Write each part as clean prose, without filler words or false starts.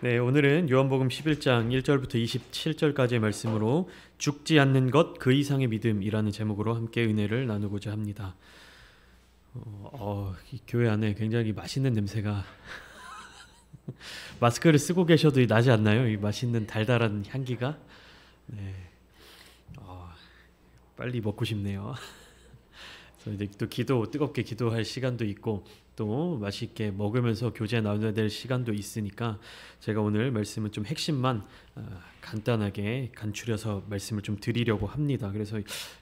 네, 오늘은 요한복음 11장 1절부터 27절까지의 말씀으로 죽지 않는 것 그 이상의 믿음이라는 제목으로 함께 은혜를 나누고자 합니다. 이 교회 안에 굉장히 맛있는 냄새가 마스크를 쓰고 계셔도 나지 않나요? 이 맛있는 달달한 향기가. 네, 빨리 먹고 싶네요. 그래서 이제 또 뜨겁게 기도할 시간도 있고 또 맛있게 먹으면서 교제 나눠야 될 시간도 있으니까 제가 오늘 말씀은 좀 핵심만 간단하게 간추려서 말씀을 좀 드리려고 합니다. 그래서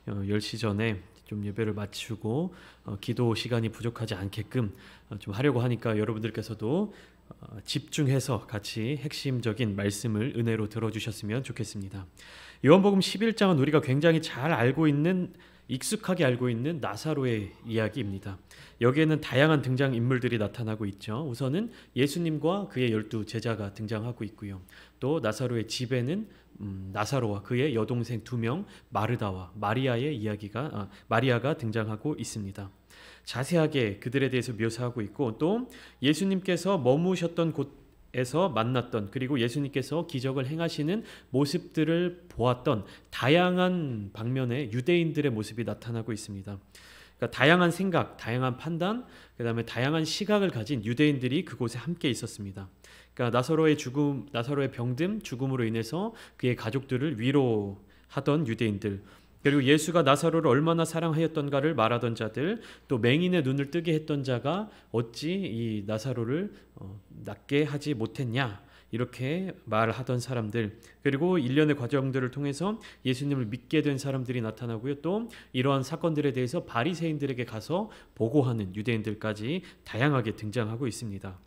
10시 전에 좀 예배를 마치고 기도 시간이 부족하지 않게끔 좀 하려고 하니까 여러분들께서도 집중해서 같이 핵심적인 말씀을 은혜로 들어주셨으면 좋겠습니다. 요한복음 11장은 우리가 굉장히 잘 알고 있는 익숙하게 알고 있는 나사로의 이야기입니다. 여기에는 다양한 등장인물들이 나타나고 있죠. 우선은 예수님과 그의 12 제자가 등장하고 있고요. 또 나사로의 집에는 나사로와 그의 여동생 2명 마르다와 마리아가 등장하고 있습니다. 자세하게 그들에 대해서 묘사하고 있고 또 예수님께서 머무셨던 곳에서 만났던 그리고 예수님께서 기적을 행하시는 모습들을 보았던 다양한 방면의 유대인들의 모습이 나타나고 있습니다. 그러니까 다양한 생각, 다양한 판단, 그다음에 다양한 시각을 가진 유대인들이 그곳에 함께 있었습니다. 그러니까 나사로의 병듦, 죽음으로 인해서 그의 가족들을 위로하던 유대인들, 그리고 예수가 나사로를 얼마나 사랑하였던가를 말하던 자들, 또 맹인의 눈을 뜨게 했던 자가 어찌 이 나사로를 낫게 하지 못했냐, 이렇게 말하던 사람들, 그리고 일련의 과정들을 통해서 예수님을 믿게 된 사람들이 나타나고요. 또 이러한 사건들에 대해서 바리새인들에게 가서 보고하는 유대인들까지 다양하게 등장하고 있습니다.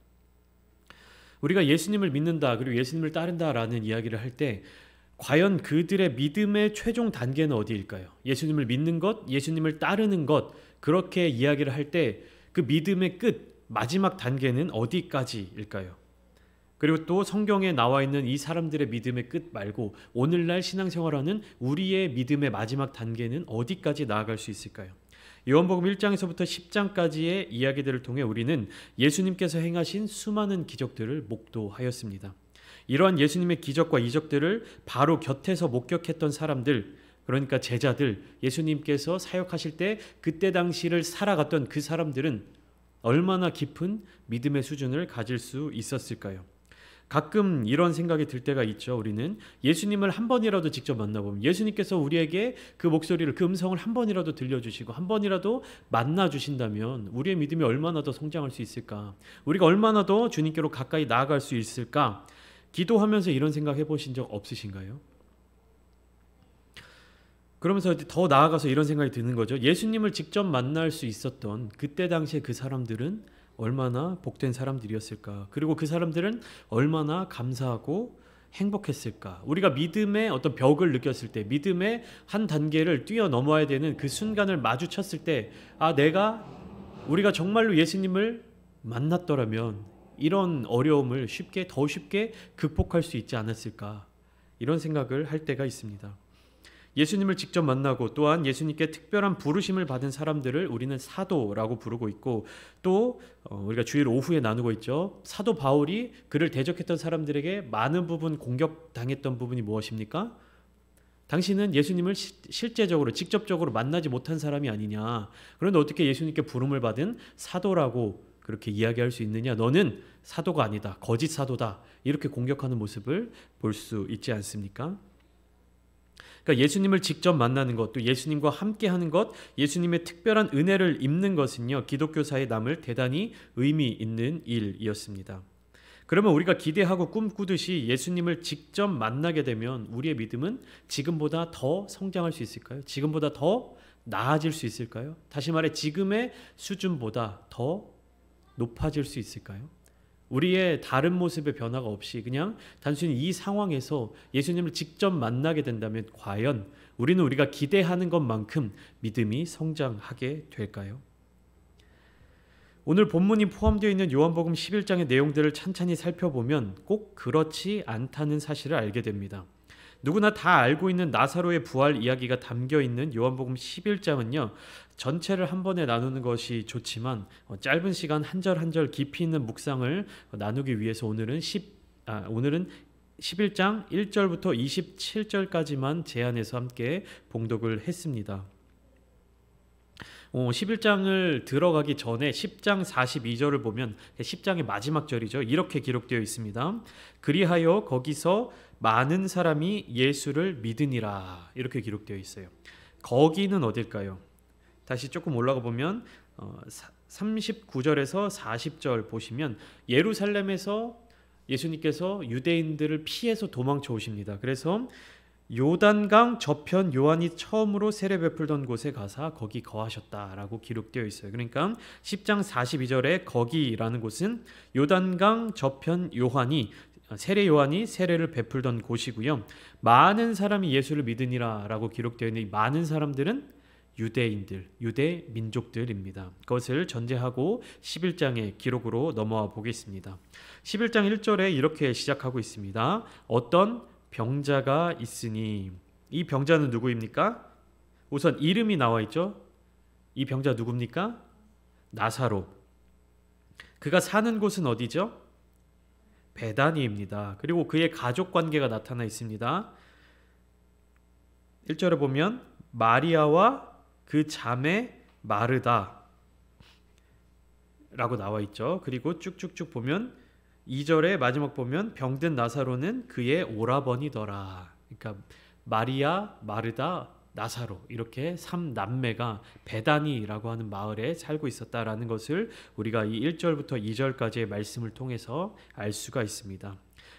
우리가 예수님을 믿는다, 그리고 예수님을 따른다라는 이야기를 할 때 과연 그들의 믿음의 최종 단계는 어디일까요? 예수님을 믿는 것, 예수님을 따르는 것, 그렇게 이야기를 할 때 그 믿음의 끝, 마지막 단계는 어디까지일까요? 그리고 또 성경에 나와 있는 이 사람들의 믿음의 끝 말고 오늘날 신앙생활하는 우리의 믿음의 마지막 단계는 어디까지 나아갈 수 있을까요? 요한복음 1장에서부터 10장까지의 이야기들을 통해 우리는 예수님께서 행하신 수많은 기적들을 목도하였습니다. 이러한 예수님의 기적과 이적들을 바로 곁에서 목격했던 사람들, 그러니까 제자들, 예수님께서 사역하실 때 그때 당시를 살아갔던 그 사람들은 얼마나 깊은 믿음의 수준을 가질 수 있었을까요? 가끔 이런 생각이 들 때가 있죠. 우리는 예수님을 한 번이라도 직접 만나보면 예수님께서 우리에게 그 목소리를, 그 음성을 한 번이라도 들려주시고 한 번이라도 만나주신다면 우리의 믿음이 얼마나 더 성장할 수 있을까? 우리가 얼마나 더 주님께로 가까이 나아갈 수 있을까? 기도하면서 이런 생각 해보신 적 없으신가요? 그러면서 더 나아가서 이런 생각이 드는 거죠. 예수님을 직접 만날 수 있었던 그때 당시에 그 사람들은 얼마나 복된 사람들이었을까? 그리고 그 사람들은 얼마나 감사하고 행복했을까? 우리가 믿음의 어떤 벽을 느꼈을 때, 믿음의 한 단계를 뛰어넘어야 되는 그 순간을 마주쳤을 때, 우리가 정말로 예수님을 만났더라면 이런 어려움을 더 쉽게 극복할 수 있지 않았을까? 이런 생각을 할 때가 있습니다. 예수님을 직접 만나고 또한 예수님께 특별한 부르심을 받은 사람들을 우리는 사도라고 부르고 있고, 또 우리가 주일 오후에 나누고 있죠. 사도 바울이 그를 대적했던 사람들에게 많은 부분 공격당했던 부분이 무엇입니까? 당신은 예수님을 실제적으로 직접적으로 만나지 못한 사람이 아니냐. 그런데 어떻게 예수님께 부름을 받은 사도라고 그렇게 이야기할 수 있느냐? 너는 사도가 아니다, 거짓 사도다, 이렇게 공격하는 모습을 볼 수 있지 않습니까? 그러니까 예수님을 직접 만나는 것, 또 예수님과 함께하는 것, 예수님의 특별한 은혜를 입는 것은요, 기독교사에 남을 대단히 의미 있는 일이었습니다. 그러면 우리가 기대하고 꿈꾸듯이 예수님을 직접 만나게 되면 우리의 믿음은 지금보다 더 성장할 수 있을까요? 지금보다 더 나아질 수 있을까요? 다시 말해 지금의 수준보다 더 높아질 수 있을까요? 우리의 다른 모습의 변화가 없이 그냥 단순히 이 상황에서 예수님을 직접 만나게 된다면 과연 우리는 우리가 기대하는 것만큼 믿음이 성장하게 될까요? 오늘 본문이 포함되어 있는 요한복음 11장의 내용들을 찬찬히 살펴보면 꼭 그렇지 않다는 사실을 알게 됩니다. 누구나 다 알고 있는 나사로의 부활 이야기가 담겨있는 요한복음 11장은요, 전체를 한 번에 나누는 것이 좋지만 짧은 시간 한 절 한 절 깊이 있는 묵상을 나누기 위해서 오늘은 오늘은 11장 1절부터 27절까지만 제안해서 함께 봉독을 했습니다. 11장을 들어가기 전에 10장 42절을 보면 10장의 마지막 절이죠. 이렇게 기록되어 있습니다. 그리하여 거기서 많은 사람이 예수를 믿으니라. 이렇게 기록되어 있어요. 거기는 어딜까요? 다시 조금 올라가 보면 39절에서 40절 보시면 예루살렘에서 예수님께서 유대인들을 피해서 도망쳐 오십니다. 그래서 요단강 저편 요한이 처음으로 세례 베풀던 곳에 가서 거기 거하셨다라고 기록되어 있어요. 그러니까 10장 42절에 거기라는 곳은 요단강 저편 세례 요한이 세례를 베풀던 곳이고요. 많은 사람이 예수를 믿으니라라고 기록되어 있는 이 많은 사람들은 유대인들, 유대 민족들입니다. 그것을 전제하고 11장의 기록으로 넘어와 보겠습니다. 11장 1절에 이렇게 시작하고 있습니다. 어떤 병자가 있으니, 이 병자는 누구입니까? 우선 이름이 나와 있죠. 이 병자 누굽니까? 나사로. 그가 사는 곳은 어디죠? 베다니입니다. 그리고 그의 가족 관계가 나타나 있습니다. 1절에 보면 마리아와 그 자매 마르다 라고 나와 있죠. 그리고 쭉쭉쭉 보면 2절에 마지막 보면 병든 나사로는 그의 오라버니더라. 그러니까 마리아, 마르다, 나사로 이렇게 3남매가 베다니라고 하는 마을에 살고 있었다라는 것을 우리가 이 1절부터 2절까지의 말씀을 통해서 알 수가 있습니다.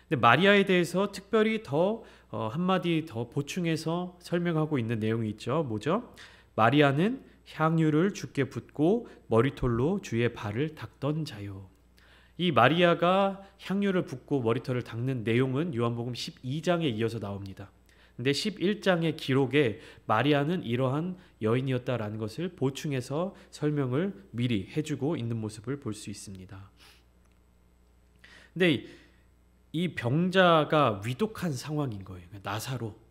근데 마리아에 대해서 특별히 더 한마디 더 보충해서 설명하고 있는 내용이 있죠. 뭐죠? 마리아는 향유를 주께 붓고 머리털로 주의 발을 닦던 자요. 이 마리아가 향유를 붓고 머리털을 닦는 내용은 요한복음 12장에 이어서 나옵니다. 근데 11장의 기록에 마리아는 이러한 여인이었다라는 것을 보충해서 설명을 미리 해주고 있는 모습을 볼 수 있습니다. 근데 이 병자가 위독한 상황인 거예요.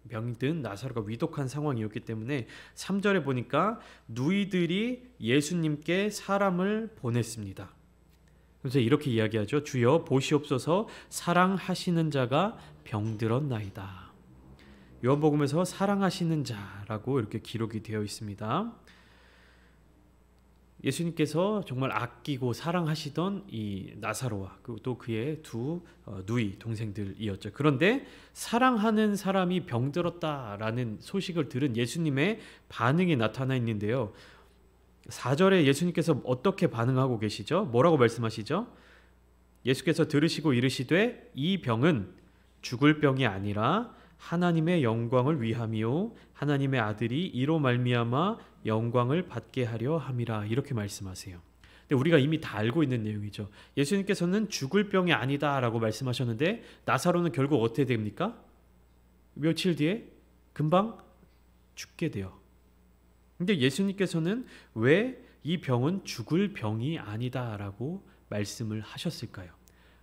병든 나사로가 위독한 상황이었기 때문에 3절에 보니까 누이들이 예수님께 사람을 보냈습니다. 그래서 이렇게 이야기하죠. 주여 보시옵소서, 사랑하시는 자가 병들었나이다. 요한복음에서 사랑하시는 자라고 이렇게 기록이 되어 있습니다. 예수님께서 정말 아끼고 사랑하시던 이 나사로와 또 그의 두 누이 동생들이었죠. 그런데 사랑하는 사람이 병들었다라는 소식을 들은 예수님의 반응이 나타나 있는데요. 4절에 예수님께서 어떻게 반응하고 계시죠? 뭐라고 말씀하시죠? 예수께서 들으시고 이르시되 이 병은 죽을 병이 아니라 하나님의 영광을 위함이요 하나님의 아들이 이로 말미암아 영광을 받게 하려 함이라. 이렇게 말씀하세요. 근데 우리가 이미 다 알고 있는 내용이죠. 예수님께서는 죽을 병이 아니다라고 말씀하셨는데 나사로는 결국 어떻게 됩니까? 며칠 뒤에 금방 죽게 돼요. 근데 예수님께서는 왜 이 병은 죽을 병이 아니다라고 말씀을 하셨을까요?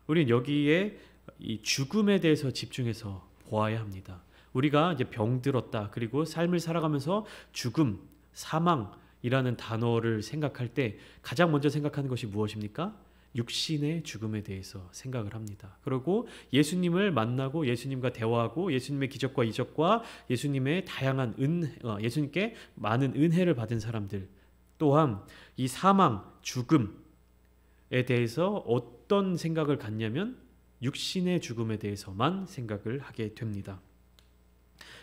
우리는 여기에 이 죽음에 대해서 집중해서 보아야 합니다. 우리가 이제 병들었다, 그리고 삶을 살아가면서 죽음, 사망이라는 단어를 생각할 때 가장 먼저 생각하는 것이 무엇입니까? 육신의 죽음에 대해서 생각을 합니다. 그리고 예수님을 만나고 예수님과 대화하고 예수님의 기적과 이적과 예수님의 다양한 예수님께 많은 은혜를 받은 사람들, 또한 이 사망, 죽음에 대해서 어떤 생각을 갖냐면 육신의 죽음에 대해서만 생각을 하게 됩니다.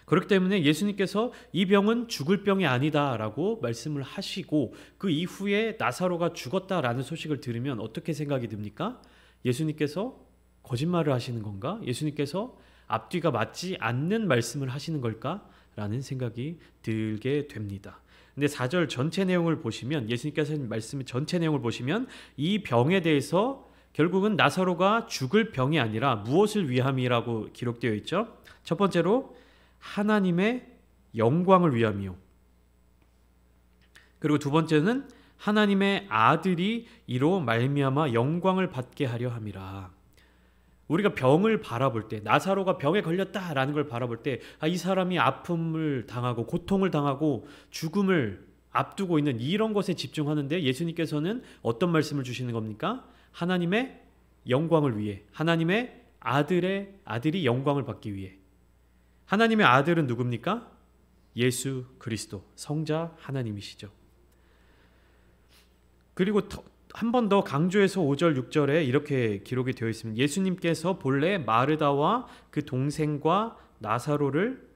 그렇기 때문에 예수님께서 이 병은 죽을 병이 아니다라고 말씀을 하시고 그 이후에 나사로가 죽었다라는 소식을 들으면 어떻게 생각이 듭니까? 예수님께서 거짓말을 하시는 건가? 예수님께서 앞뒤가 맞지 않는 말씀을 하시는 걸까라는 생각이 들게 됩니다. 근데 4절 전체 내용을 보시면, 예수님께서 하신 말씀의 전체 내용을 보시면 이 병에 대해서 결국은 나사로가 죽을 병이 아니라 무엇을 위함이라고 기록되어 있죠? 첫 번째로 하나님의 영광을 위함이요. 그리고 두 번째는 하나님의 아들이 이로 말미암아 영광을 받게 하려 함이라. 우리가 병을 바라볼 때, 나사로가 병에 걸렸다라는 걸 바라볼 때, 이 사람이 아픔을 당하고 고통을 당하고 죽음을 앞두고 있는 이런 것에 집중하는데 예수님께서는 어떤 말씀을 주시는 겁니까? 하나님의 영광을 위해, 하나님의 아들이 영광을 받기 위해. 하나님의 아들은 누굽니까? 예수 그리스도, 성자 하나님이시죠. 그리고 한 번 더 강조해서 5절 6절에 이렇게 기록이 되어 있습니다. 예수님께서 본래 마르다와 그 동생과 나사로를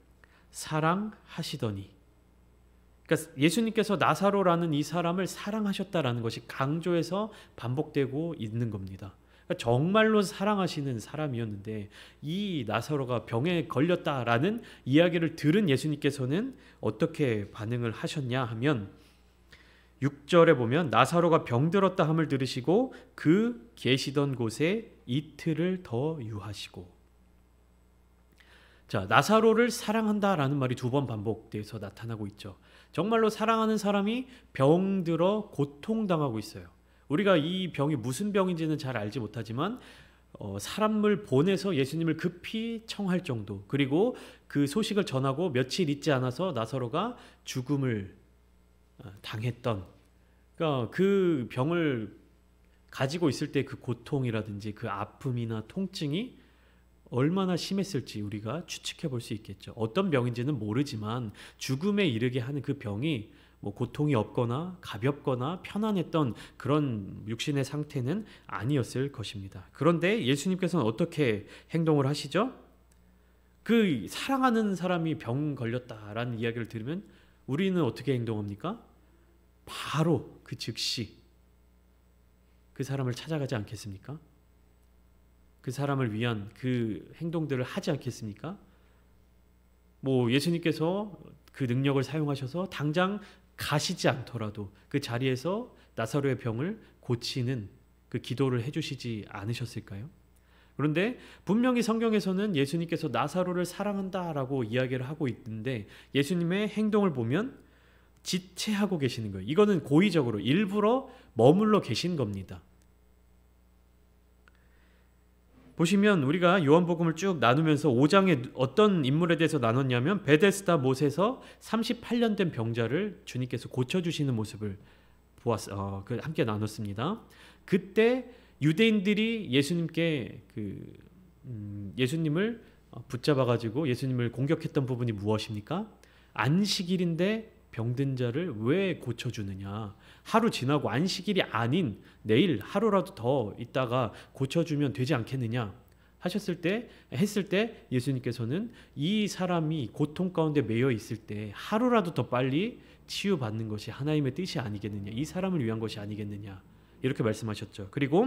사랑하시더니, 그러니까 예수님께서 나사로라는 이 사람을 사랑하셨다라는 것이 강조해서 반복되고 있는 겁니다. 그러니까 정말로 사랑하시는 사람이었는데 이 나사로가 병에 걸렸다라는 이야기를 들은 예수님께서는 어떻게 반응을 하셨냐 하면 6절에 보면 나사로가 병들었다 함을 들으시고 그 계시던 곳에 이틀을 더 유하시고. 자, 나사로를 사랑한다라는 말이 2번 반복돼서 나타나고 있죠. 정말로 사랑하는 사람이 병들어 고통당하고 있어요. 우리가 이 병이 무슨 병인지는 잘 알지 못하지만 사람을 보내서 예수님을 급히 청할 정도, 그리고 그 소식을 전하고 며칠 있지 않아서 나사로가 죽음을 당했던, 그러니까 그 병을 가지고 있을 때 그 고통이라든지 그 아픔이나 통증이 얼마나 심했을지 우리가 추측해 볼 수 있겠죠. 어떤 병인지는 모르지만 죽음에 이르게 하는 그 병이 뭐 고통이 없거나 가볍거나 편안했던 그런 육신의 상태는 아니었을 것입니다. 그런데 예수님께서는 어떻게 행동을 하시죠? 그 사랑하는 사람이 병 걸렸다라는 이야기를 들으면 우리는 어떻게 행동합니까? 바로 그 즉시 그 사람을 찾아가지 않겠습니까? 그 사람을 위한 그 행동들을 하지 않겠습니까? 뭐 예수님께서 그 능력을 사용하셔서 당장 가시지 않더라도 그 자리에서 나사로의 병을 고치는 그 기도를 해주시지 않으셨을까요? 그런데 분명히 성경에서는 예수님께서 나사로를 사랑한다라고 이야기를 하고 있는데 예수님의 행동을 보면 지체하고 계시는 거예요. 이거는 고의적으로 일부러 머물러 계신 겁니다. 보시면 우리가 요한복음을 쭉 나누면서 5장에 어떤 인물에 대해서 나눴냐면 베데스다 못에서 38년 된 병자를 주님께서 고쳐주시는 모습을 함께 나눴습니다. 그때 유대인들이 예수님을 붙잡아가지고 예수님을 공격했던 부분이 무엇입니까? 안식일인데 병든 자를 왜 고쳐주느냐? 하루 지나고 안식일이 아닌 내일 하루라도 더 있다가 고쳐주면 되지 않겠느냐? 했을 때 예수님께서는 이 사람이 고통 가운데 매여 있을 때 하루라도 더 빨리 치유받는 것이 하나님의 뜻이 아니겠느냐? 이 사람을 위한 것이 아니겠느냐? 이렇게 말씀하셨죠. 그리고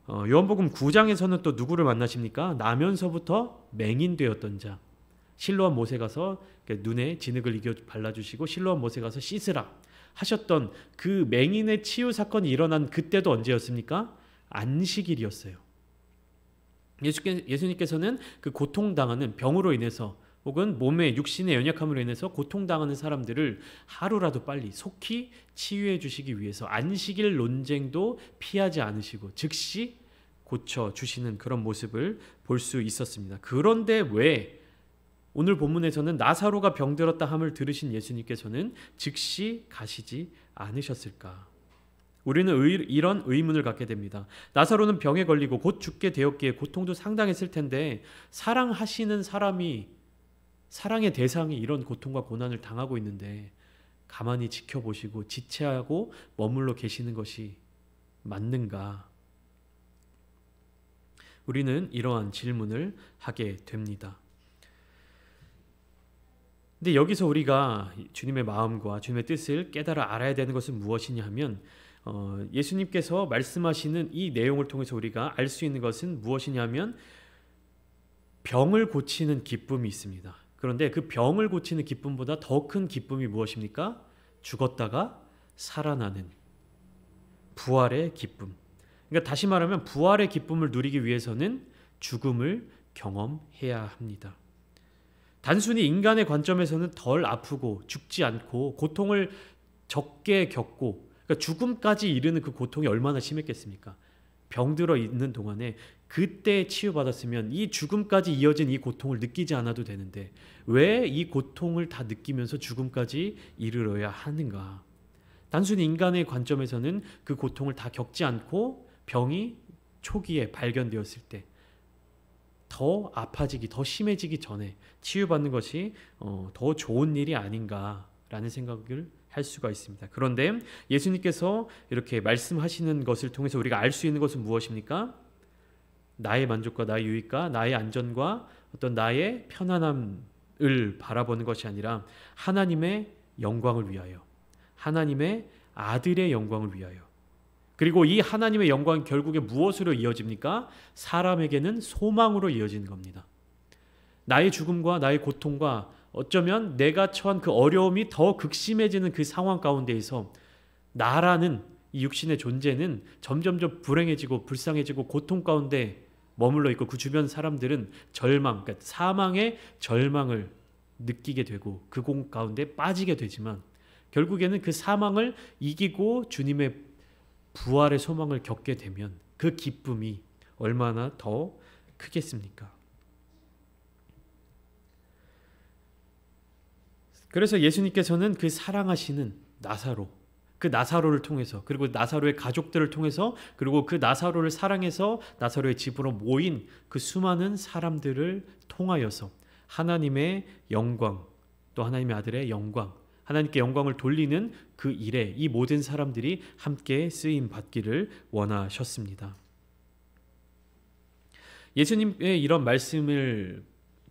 요한복음 9장에서는 또 누구를 만나십니까? 나면서부터 맹인되었던 자. 실로암 못에 가서 눈에 진흙을 이겨 발라주시고 실로암 못에 가서 씻으라 하셨던 그 맹인의 치유 사건이 일어난 그때도 언제였습니까? 안식일이었어요. 예수님께서는 그 고통당하는 병으로 인해서 혹은 몸의 육신의 연약함으로 인해서 고통당하는 사람들을 하루라도 빨리 속히 치유해 주시기 위해서 안식일 논쟁도 피하지 않으시고 즉시 고쳐주시는 그런 모습을 볼 수 있었습니다. 그런데 왜 오늘 본문에서는 나사로가 병들었다 함을 들으신 예수님께서는 즉시 가시지 않으셨을까? 우리는 이런 의문을 갖게 됩니다. 나사로는 병에 걸리고 곧 죽게 되었기에 고통도 상당했을 텐데 사랑하시는 사람이, 사랑의 대상이 이런 고통과 고난을 당하고 있는데 가만히 지켜보시고 지체하고 머물러 계시는 것이 맞는가? 우리는 이러한 질문을 하게 됩니다. 근데 여기서 우리가 주님의 마음과 주님의 뜻을 깨달아 알아야 되는 것은 무엇이냐 하면 예수님께서 말씀하시는 이 내용을 통해서 우리가 알 수 있는 것은 무엇이냐 하면 병을 고치는 기쁨이 있습니다. 그런데 그 병을 고치는 기쁨보다 더 큰 기쁨이 무엇입니까? 죽었다가 살아나는 부활의 기쁨. 그러니까 다시 말하면 부활의 기쁨을 누리기 위해서는 죽음을 경험해야 합니다. 단순히 인간의 관점에서는 덜 아프고 죽지 않고 고통을 적게 겪고, 그러니까 죽음까지 이르는 그 고통이 얼마나 심했겠습니까? 병들어 있는 동안에 그때 치유받았으면 이 죽음까지 이어진 이 고통을 느끼지 않아도 되는데 왜 이 고통을 다 느끼면서 죽음까지 이르러야 하는가? 단순히 인간의 관점에서는 그 고통을 다 겪지 않고 병이 초기에 발견되었을 때 더 아파지기, 더 심해지기 전에 치유받는 것이 더 좋은 일이 아닌가라는 생각을 할 수가 있습니다. 그런데 예수님께서 이렇게 말씀하시는 것을 통해서 우리가 알 수 있는 것은 무엇입니까? 나의 만족과 나의 유익과 나의 안전과 어떤 나의 편안함을 바라보는 것이 아니라 하나님의 영광을 위하여, 하나님의 아들의 영광을 위하여, 그리고 이 하나님의 영광이 결국에 무엇으로 이어집니까? 사람에게는 소망으로 이어지는 겁니다. 나의 죽음과 나의 고통과 어쩌면 내가 처한 그 어려움이 더 극심해지는 그 상황 가운데에서 나라는 이 육신의 존재는 점점점 불행해지고 불쌍해지고 고통 가운데 머물러 있고 그 주변 사람들은 절망, 그러니까 사망의 절망을 느끼게 되고 그 공 가운데 빠지게 되지만 결국에는 그 사망을 이기고 주님의 부활의 소망을 겪게 되면 그 기쁨이 얼마나 더 크겠습니까? 그래서 예수님께서는 그 사랑하시는 나사로, 그 나사로를 통해서, 그리고 나사로의 가족들을 통해서, 그리고 그 나사로를 사랑해서 나사로의 집으로 모인 그 수많은 사람들을 통하여서 하나님의 영광, 또 하나님의 아들의 영광, 하나님께 영광을 돌리는 그 일에 이 모든 사람들이 함께 쓰임 받기를 원하셨습니다. 예수님의 이런 말씀을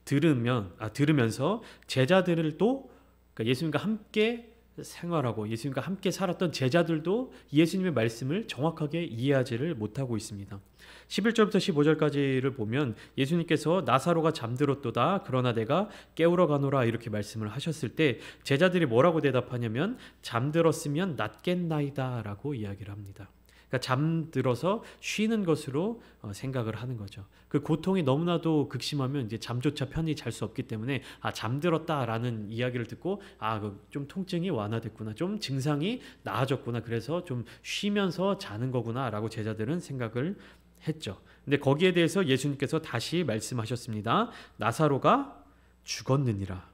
들으면서 제자들도, 그러니까 예수님과 함께 생활하고 예수님과 함께 살았던 제자들도 예수님의 말씀을 정확하게 이해하지를 못하고 있습니다. 11절부터 15절까지를 보면 예수님께서 나사로가 잠들었도다 그러나 내가 깨우러 가노라 이렇게 말씀을 하셨을 때 제자들이 뭐라고 대답하냐면 잠들었으면 낫겠나이다 라고 이야기를 합니다. 그러니까 잠들어서 쉬는 것으로 생각을 하는 거죠. 그 고통이 너무나도 극심하면 이제 잠조차 편히 잘 수 없기 때문에 잠들었다라는 이야기를 듣고 좀 통증이 완화됐구나, 좀 증상이 나아졌구나, 그래서 좀 쉬면서 자는 거구나라고 제자들은 생각을 했죠. 근데 거기에 대해서 예수님께서 다시 말씀하셨습니다. 나사로가 죽었느니라.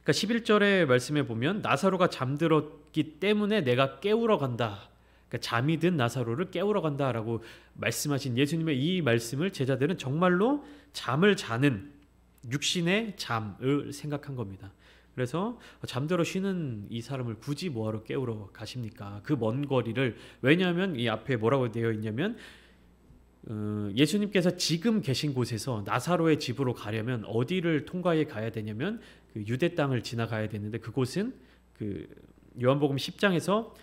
그러니까 11절의 말씀에 보면 나사로가 잠들었기 때문에 내가 깨우러 간다. 그러니까 잠이 든 나사로를 깨우러 간다라고 말씀하신 예수님의 이 말씀을 제자들은 정말로 잠을 자는 육신의 잠을 생각한 겁니다. 그래서 잠들어 쉬는 이 사람을 굳이 뭐하러 깨우러 가십니까? 그 먼 거리를, 왜냐하면 이 앞에 뭐라고 되어 있냐면 예수님께서 지금 계신 곳에서 나사로의 집으로 가려면 어디를 통과해 가야 되냐면 그 유대 땅을 지나가야 되는데 그곳은 그 요한복음 10장에서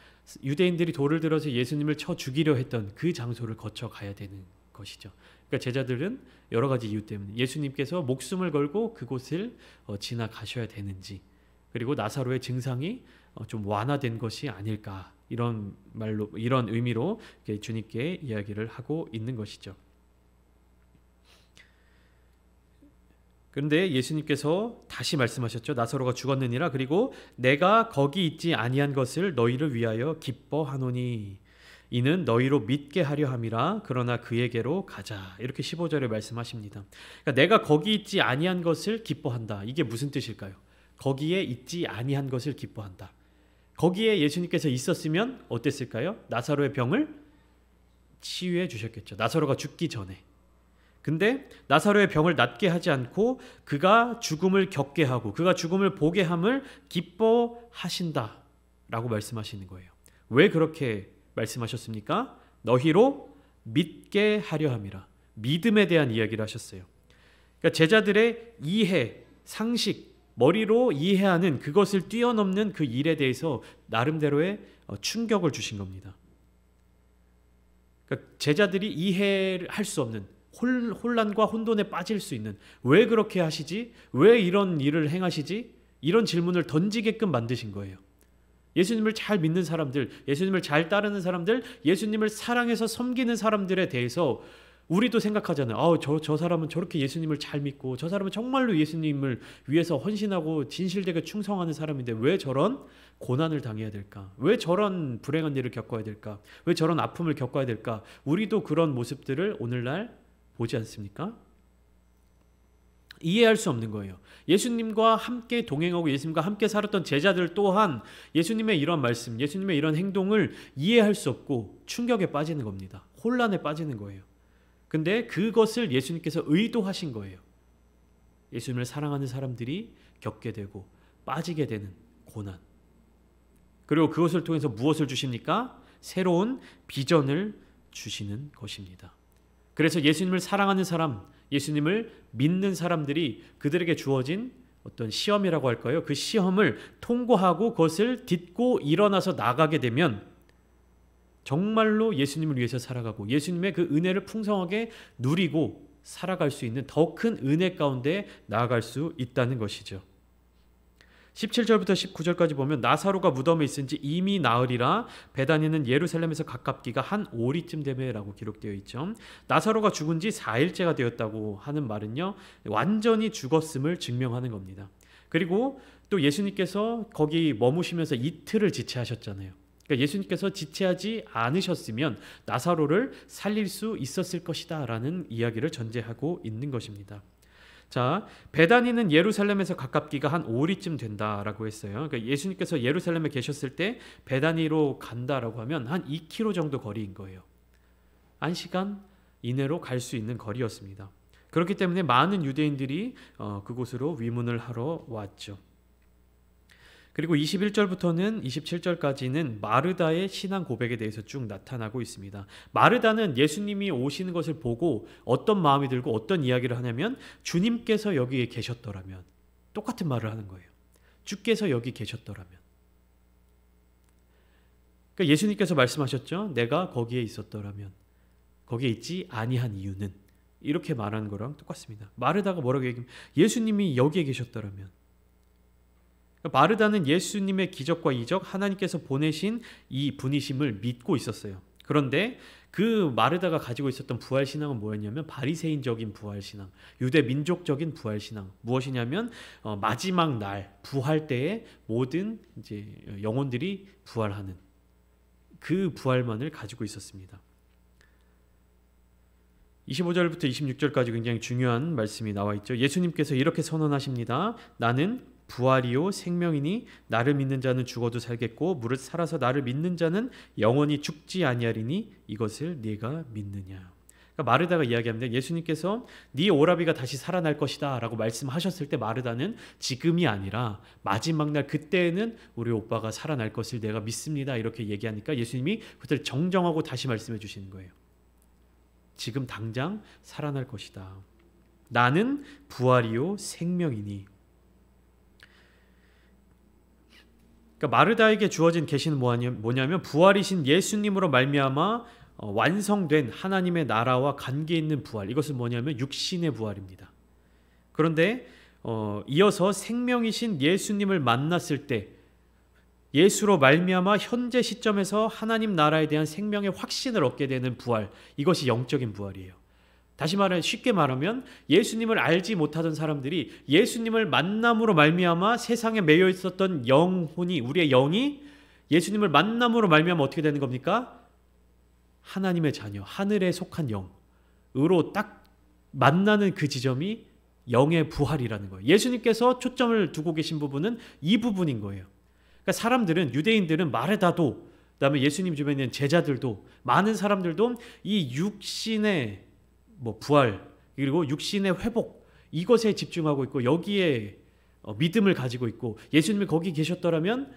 유대인들이 돌을 들어서 예수님을 쳐 죽이려 했던 그 장소를 거쳐 가야 되는 것이죠. 그러니까 제자들은 여러 가지 이유 때문에 예수님께서 목숨을 걸고 그곳을 지나가셔야 되는지, 그리고 나사로의 증상이 좀 완화된 것이 아닐까, 이런 말로, 이런 의미로 주님께 이야기를 하고 있는 것이죠. 그런데 예수님께서 다시 말씀하셨죠. 나사로가 죽었느니라. 그리고 내가 거기 있지 아니한 것을 너희를 위하여 기뻐하노니 이는 너희로 믿게 하려 함이라. 그러나 그에게로 가자. 이렇게 15절에 말씀하십니다. 그러니까 내가 거기 있지 아니한 것을 기뻐한다. 이게 무슨 뜻일까요? 거기에 있지 아니한 것을 기뻐한다. 거기에 예수님께서 있었으면 어땠을까요? 나사로의 병을 치유해 주셨겠죠. 나사로가 죽기 전에. 근데 나사로의 병을 낫게 하지 않고 그가 죽음을 겪게 하고 그가 죽음을 보게 함을 기뻐하신다 라고 말씀하시는 거예요. 왜 그렇게 말씀하셨습니까? 너희로 믿게 하려 함이라. 믿음에 대한 이야기를 하셨어요. 그러니까 제자들의 이해, 상식, 머리로 이해하는 그것을 뛰어넘는 그 일에 대해서 나름대로의 충격을 주신 겁니다. 그러니까 제자들이 이해할 수 없는 혼란과 혼돈에 빠질 수 있는, 왜 그렇게 하시지? 왜 이런 일을 행하시지? 이런 질문을 던지게끔 만드신 거예요. 예수님을 잘 믿는 사람들, 예수님을 잘 따르는 사람들, 예수님을 사랑해서 섬기는 사람들에 대해서 우리도 생각하잖아요. 저 사람은 저렇게 예수님을 잘 믿고 저 사람은 정말로 예수님을 위해서 헌신하고 진실되게 충성하는 사람인데 왜 저런 고난을 당해야 될까? 왜 저런 불행한 일을 겪어야 될까? 왜 저런 아픔을 겪어야 될까? 우리도 그런 모습들을 오늘날 보지 않습니까? 이해할 수 없는 거예요. 예수님과 함께 동행하고 예수님과 함께 살았던 제자들 또한 예수님의 이런 말씀, 예수님의 이런 행동을 이해할 수 없고 충격에 빠지는 겁니다. 혼란에 빠지는 거예요. 근데 그것을 예수님께서 의도하신 거예요. 예수님을 사랑하는 사람들이 겪게 되고 빠지게 되는 고난. 그리고 그것을 통해서 무엇을 주십니까? 새로운 비전을 주시는 것입니다. 그래서 예수님을 사랑하는 사람, 예수님을 믿는 사람들이 그들에게 주어진 어떤 시험이라고 할까요? 그 시험을 통과하고 그것을 딛고 일어나서 나가게 되면 정말로 예수님을 위해서 살아가고 예수님의 그 은혜를 풍성하게 누리고 살아갈 수 있는 더 큰 은혜 가운데 나아갈 수 있다는 것이죠. 17절부터 19절까지 보면 나사로가 무덤에 있은지 이미 나으리라 베다니는 예루살렘에서 가깝기가 한 오리쯤 되매라고 기록되어 있죠. 나사로가 죽은 지 4일째가 되었다고 하는 말은요, 완전히 죽었음을 증명하는 겁니다. 그리고 또 예수님께서 거기 머무시면서 이틀을 지체하셨잖아요. 그러니까 예수님께서 지체하지 않으셨으면 나사로를 살릴 수 있었을 것이다 라는 이야기를 전제하고 있는 것입니다. 자, 베다니는 예루살렘에서 가깝기가 한 오리쯤 된다라고 했어요. 그러니까 예수님께서 예루살렘에 계셨을 때 베다니로 간다라고 하면 한 2km 정도 거리인 거예요. 1시간 이내로 갈 수 있는 거리였습니다. 그렇기 때문에 많은 유대인들이 그곳으로 위문을 하러 왔죠. 그리고 21절부터는 27절까지는 마르다의 신앙 고백에 대해서 쭉 나타나고 있습니다. 마르다는 예수님이 오시는 것을 보고 어떤 마음이 들고 어떤 이야기를 하냐면 주님께서 여기에 계셨더라면, 똑같은 말을 하는 거예요. 주께서 여기 계셨더라면. 그러니까 예수님께서 말씀하셨죠. 내가 거기에 있었더라면, 거기에 있지 아니한 이유는, 이렇게 말하는 거랑 똑같습니다. 마르다가 뭐라고 얘기하면 예수님이 여기에 계셨더라면. 마르다는 예수님의 기적과 이적, 하나님께서 보내신 이 분이심을 믿고 있었어요. 그런데 그 마르다가 가지고 있었던 부활신앙은 뭐였냐면 바리새인적인 부활신앙, 유대 민족적인 부활신앙. 무엇이냐면 마지막 날 부활 때에 모든 이제 영혼들이 부활하는 그 부활만을 가지고 있었습니다. 25절부터 26절까지 굉장히 중요한 말씀이 나와 있죠. 예수님께서 이렇게 선언하십니다. 나는 부활이요 생명이니 나를 믿는 자는 죽어도 살겠고 무릇 살아서 나를 믿는 자는 영원히 죽지 아니하리니 이것을 네가 믿느냐. 그러니까 마르다가 이야기합니다. 예수님께서 네 오라비가 다시 살아날 것이다 라고 말씀하셨을 때 마르다는 지금이 아니라 마지막 날 그때에는 우리 오빠가 살아날 것을 내가 믿습니다 이렇게 얘기하니까 예수님이 그것을 정정하고 다시 말씀해 주시는 거예요. 지금 당장 살아날 것이다. 나는 부활이요 생명이니. 그러니까 마르다에게 주어진 계시는 뭐냐면 부활이신 예수님으로 말미암아 완성된 하나님의 나라와 관계 있는 부활. 이것은 뭐냐면 육신의 부활입니다. 그런데 이어서 생명이신 예수님을 만났을 때 예수로 말미암아 현재 시점에서 하나님 나라에 대한 생명의 확신을 얻게 되는 부활. 이것이 영적인 부활이에요. 다시 말해 쉽게 말하면 예수님을 알지 못하던 사람들이 예수님을 만남으로 말미암아 세상에 매여 있었던 영혼이, 우리의 영이 예수님을 만남으로 말미암아 어떻게 되는 겁니까? 하나님의 자녀, 하늘에 속한 영으로 딱 만나는 그 지점이 영의 부활이라는 거예요. 예수님께서 초점을 두고 계신 부분은 이 부분인 거예요. 그러니까 사람들은, 유대인들은 마르다도, 그다음에 예수님 주변에 있는 제자들도, 많은 사람들도 이 육신의 부활 그리고 육신의 회복, 이것에 집중하고 있고 여기에 믿음을 가지고 있고 예수님이 거기 계셨더라면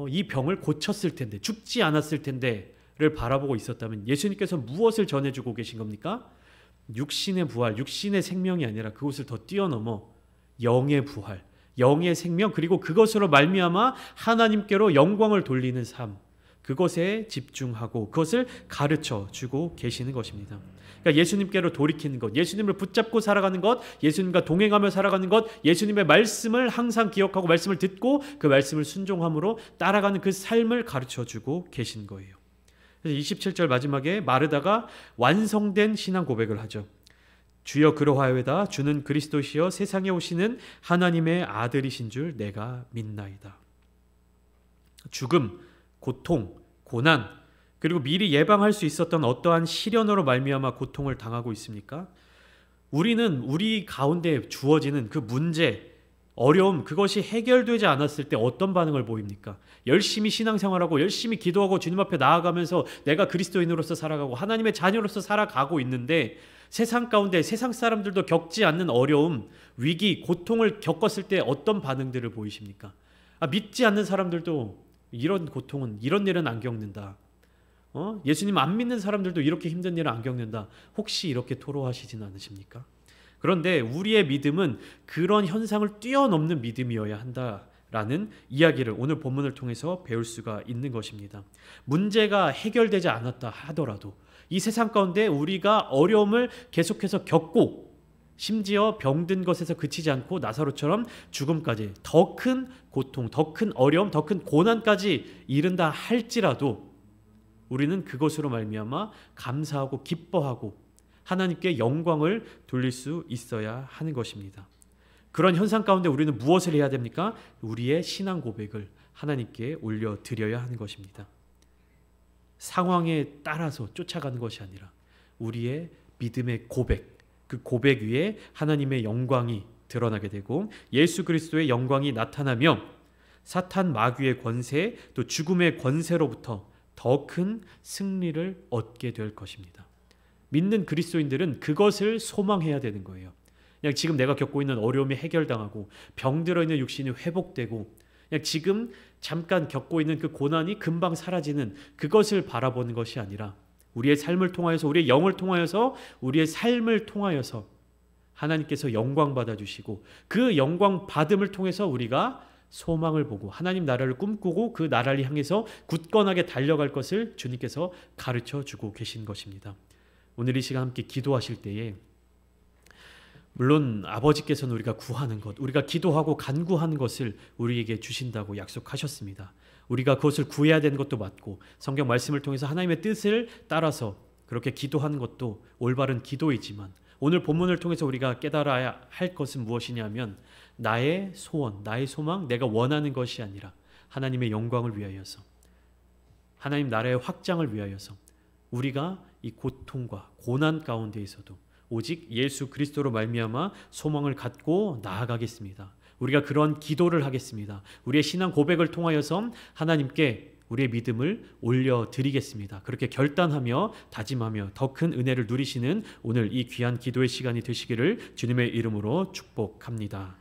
이 병을 고쳤을 텐데, 죽지 않았을 텐데를 바라보고 있었다면 예수님께서 무엇을 전해주고 계신 겁니까? 육신의 부활, 육신의 생명이 아니라 그것을 더 뛰어넘어 영의 부활, 영의 생명, 그리고 그것으로 말미암아 하나님께로 영광을 돌리는 삶, 그것에 집중하고 그것을 가르쳐 주고 계시는 것입니다. 그러니까 예수님께로 돌이키는 것, 예수님을 붙잡고 살아가는 것, 예수님과 동행하며 살아가는 것, 예수님의 말씀을 항상 기억하고 말씀을 듣고 그 말씀을 순종함으로 따라가는 그 삶을 가르쳐 주고 계신 거예요. 그래서 27절 마지막에 마르다가 완성된 신앙 고백을 하죠. 주여 그러하여다. 주는 그리스도시여 세상에 오시는 하나님의 아들이신 줄 내가 믿나이다. 죽음, 고통, 고난, 그리고 미리 예방할 수 있었던 어떠한 시련으로 말미암아 고통을 당하고 있습니까? 우리는 우리 가운데 주어지는 그 문제, 어려움, 그것이 해결되지 않았을 때 어떤 반응을 보입니까? 열심히 신앙생활하고 열심히 기도하고 주님 앞에 나아가면서 내가 그리스도인으로서 살아가고 하나님의 자녀로서 살아가고 있는데 세상 가운데 세상 사람들도 겪지 않는 어려움, 위기, 고통을 겪었을 때 어떤 반응들을 보이십니까? 믿지 않는 사람들도 이런 고통은, 이런 일은 안 겪는다. 예수님 안 믿는 사람들도 이렇게 힘든 일을 안 겪는다. 혹시 이렇게 토로하시진 않으십니까? 그런데 우리의 믿음은 그런 현상을 뛰어넘는 믿음이어야 한다라는 이야기를 오늘 본문을 통해서 배울 수가 있는 것입니다. 문제가 해결되지 않았다 하더라도 이 세상 가운데 우리가 어려움을 계속해서 겪고 심지어 병든 것에서 그치지 않고 나사로처럼 죽음까지 더 큰 고통, 더 큰 어려움, 더 큰 고난까지 이른다 할지라도 우리는 그것으로 말미암아 감사하고 기뻐하고 하나님께 영광을 돌릴 수 있어야 하는 것입니다. 그런 현상 가운데 우리는 무엇을 해야 됩니까? 우리의 신앙 고백을 하나님께 올려드려야 하는 것입니다. 상황에 따라서 쫓아가는 것이 아니라 우리의 믿음의 고백, 그 고백 위에 하나님의 영광이 드러나게 되고 예수 그리스도의 영광이 나타나며 사탄 마귀의 권세, 또 죽음의 권세로부터 더 큰 승리를 얻게 될 것입니다. 믿는 그리스도인들은 그것을 소망해야 되는 거예요. 그냥 지금 내가 겪고 있는 어려움이 해결당하고 병들어 있는 육신이 회복되고 그냥 지금 잠깐 겪고 있는 그 고난이 금방 사라지는 그것을 바라보는 것이 아니라 우리의 삶을 통하여서, 우리의 영을 통하여서, 우리의 삶을 통하여서 하나님께서 영광 받아주시고 그 영광 받음을 통해서 우리가 소망을 보고 하나님 나라를 꿈꾸고 그 나라를 향해서 굳건하게 달려갈 것을 주님께서 가르쳐주고 계신 것입니다. 오늘 이 시간 함께 기도하실 때에 물론 아버지께서는 우리가 구하는 것, 우리가 기도하고 간구하는 것을 우리에게 주신다고 약속하셨습니다. 우리가 그것을 구해야 되는 것도 맞고 성경 말씀을 통해서 하나님의 뜻을 따라서 그렇게 기도하는 것도 올바른 기도이지만 오늘 본문을 통해서 우리가 깨달아야 할 것은 무엇이냐면 나의 소원, 나의 소망, 내가 원하는 것이 아니라 하나님의 영광을 위하여서, 하나님 나라의 확장을 위하여서 우리가 이 고통과 고난 가운데에서도 오직 예수 그리스도로 말미암아 소망을 갖고 나아가겠습니다. 우리가 그런 기도를 하겠습니다. 우리의 신앙 고백을 통하여서 하나님께 우리의 믿음을 올려드리겠습니다. 그렇게 결단하며 다짐하며 더 큰 은혜를 누리시는 오늘 이 귀한 기도의 시간이 되시기를 주님의 이름으로 축복합니다.